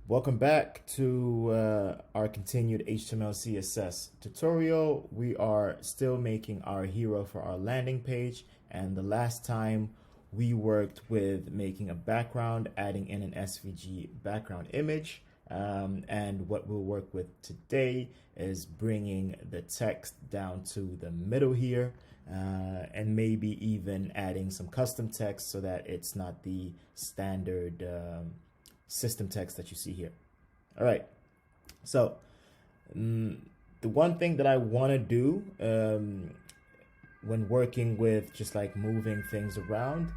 Welcome back to our continued HTML CSS tutorial. We are still making our hero for our landing page, and the last time we worked with making a background, adding in an SVG background image, and what we'll work with today is bringing the text down to the middle here, and maybe even adding some custom text so that it's not the standard system text that you see here. All right, so the one thing that I want to do when working with just like moving things around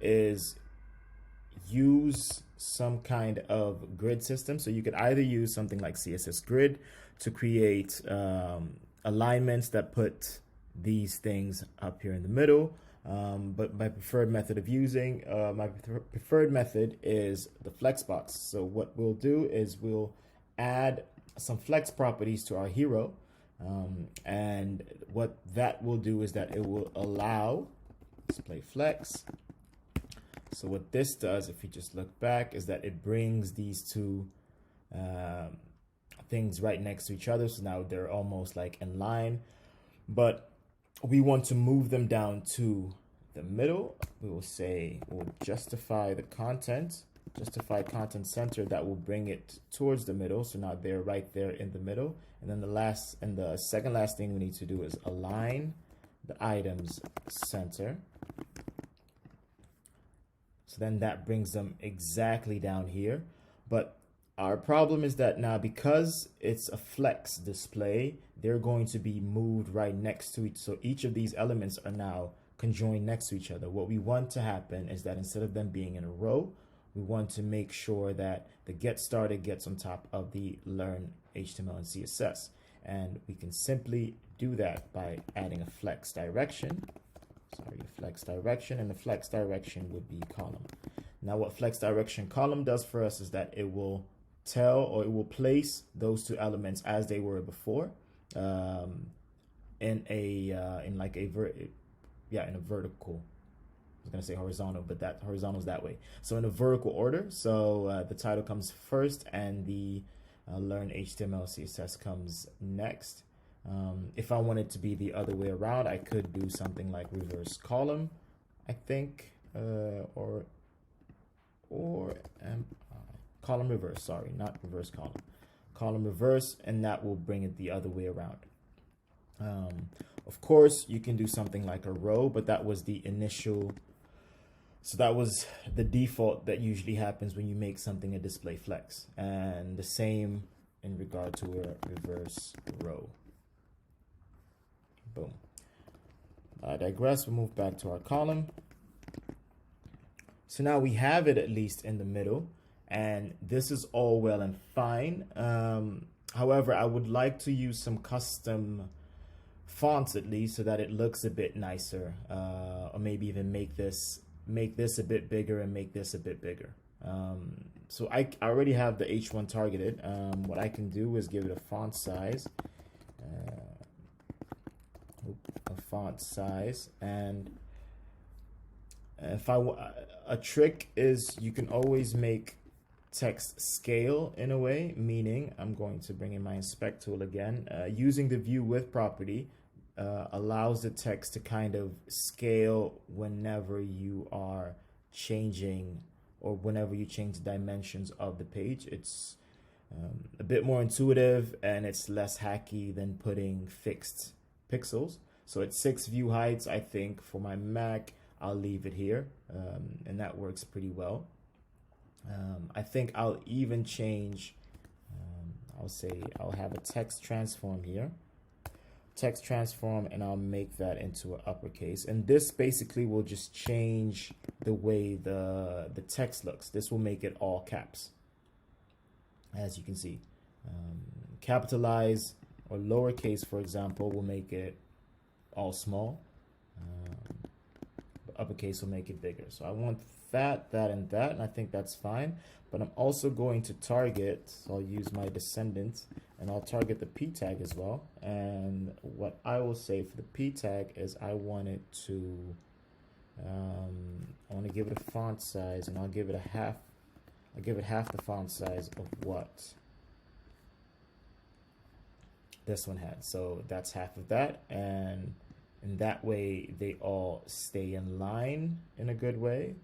is use some kind of grid system. So you could either use something like CSS grid to create alignments that put these things up here in the middle. But my preferred method of using, my preferred method is the flexbox. So what we'll do is we'll add some flex properties to our hero. And what that will do is that it will allow display flex. So what this does, if you just look back, is that it brings these two things right next to each other. So now they're almost like in line, but we want to move them down to the middle. We will say we'll justify the content, justify content center. That will bring it towards the middle. So now they're right there in the middle. And then the second last thing we need to do is align the items center. So then that brings them exactly down here. But our problem is that now, because it's a flex display, they're going to be moved right next to each. So each of these elements are now conjoined next to each other. What we want to happen is that instead of them being in a row, we want to make sure that the get started gets on top of the learn HTML and CSS. And we can simply do that by adding a flex direction. Sorry, a flex direction, and the flex direction would be column. Now what flex direction column does for us is that it will tell, or it will place those two elements as they were before, in a vertical. I was gonna say horizontal, but that horizontal is that way. So in a vertical order. So the title comes first, and the learn HTML CSS comes next. If I wanted to be the other way around, I could do something like reverse column, I think, or column reverse, sorry, not reverse column, column reverse, and that will bring it the other way around. Of course, you can do something like a row, but that was the initial, so that was the default that usually happens when you make something a display flex, and the same in regard to a reverse row. Boom. I digress. We'll move back to our column. So now we have it at least in the middle, and this is all well and fine. However, I would like to use some custom fonts at least, so that it looks a bit nicer, or maybe even make this a bit bigger and make this a bit bigger. So I already have the H1 targeted. What I can do is give it a font size, and if a trick is you can always make text scale in a way, meaning I'm going to bring in my inspect tool again. Using the view width property allows the text to kind of scale whenever you are changing, or whenever you change the dimensions of the page. It's a bit more intuitive, and it's less hacky than putting fixed pixels. So it's 6 view heights. I think for my Mac, I'll leave it here, and that works pretty well. I think I'll even change, I'll say I'll have a text transform here, text transform, and I'll make that into an uppercase. And this basically will just change the way the text looks. This will make it all caps, as you can see. Capitalize or lowercase, for example, will make it all small. Uppercase will make it bigger. So I want that, and I think that's fine. But I'm also going to target, so I'll use my descendant, and I'll target the P tag as well. And what I will say for the P tag is I want it to, I want to give it a font size, and I'll give it I give it half the font size of what this one had. So that's half of that, and in that way they all stay in line in a good way.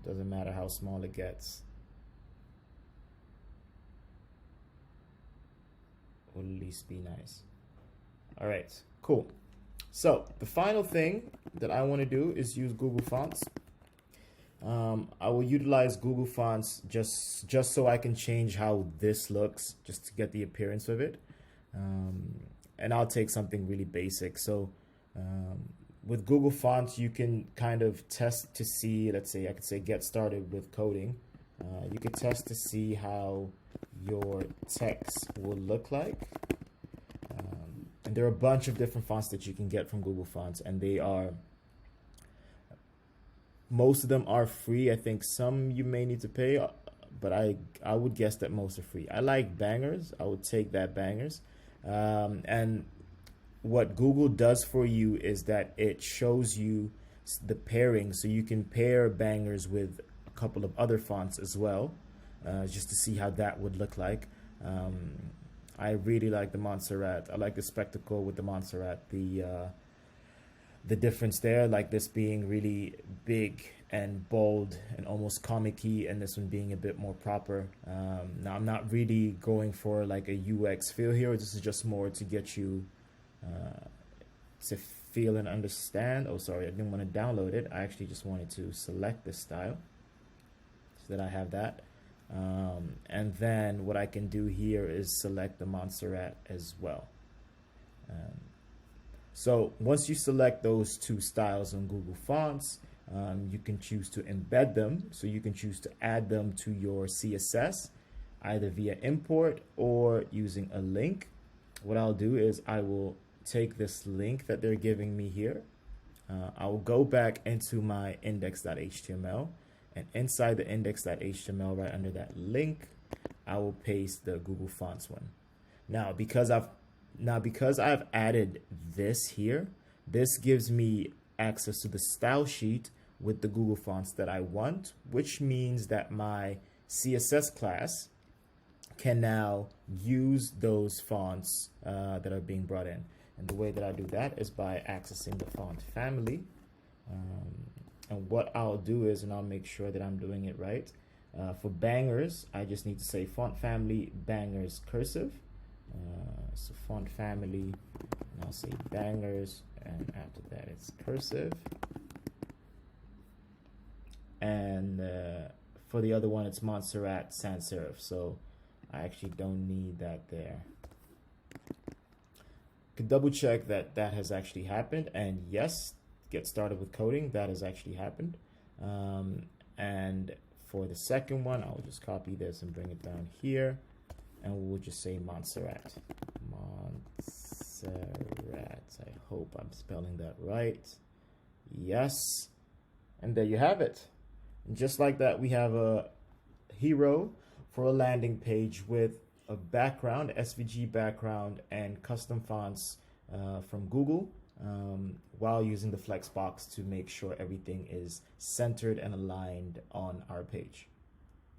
Doesn't matter how small it gets. Will at least be nice. All right, cool. So the final thing that I want to do is use Google Fonts. I will utilize Google Fonts just so I can change how this looks, just to get the appearance of it. And I'll take something really basic. So with Google Fonts, you can kind of test to see, let's say I could say get started with coding. You could test to see how your text will look like. And there are a bunch of different fonts that you can get from Google Fonts, and most of them are free. I think some you may need to pay, but I would guess that most are free. I like Bangers. I would take that Bangers. And what Google does for you is that it shows you the pairing, so you can pair Bangers with a couple of other fonts as well, just to see how that would look like. I really like the Montserrat. I like the Spectacle with the Montserrat. The difference there, like this being really big and bold and almost comic-y, and this one being a bit more proper. Now I'm not really going for like a UX feel here. This is just more to get you to feel and understand. Oh, sorry, I didn't want to download it. I actually just wanted to select this style so that I have that. And then what I can do here is select the Montserrat as well. So once you select those two styles on Google Fonts, you can choose to embed them. So you can choose to add them to your CSS, either via import or using a link. What I'll do is I will take this link that they're giving me here. I will go back into my index.html, and inside the index.html, right under that link, I will paste the Google Fonts one. Now, because I've added this here, this gives me access to the style sheet with the Google Fonts that I want, which means that my CSS class can now use those fonts that are being brought in. And the way that I do that is by accessing the font family. And what I'll do is, and I'll make sure that I'm doing it right, for Bangers, I just need to say font family Bangers cursive. So font family, and I'll say Bangers, and after that it's cursive. And for the other one, it's Montserrat sans serif. So I actually don't need that there. Could double check that that has actually happened, and yes, get started with coding, that has actually happened. And for the second one, I'll just copy this and bring it down here, and we'll just say Montserrat. Montserrat. I hope I'm spelling that right. Yes. And there you have it. And just like that, we have a hero for a landing page with a background, SVG background, and custom fonts from Google, while using the Flexbox to make sure everything is centered and aligned on our page.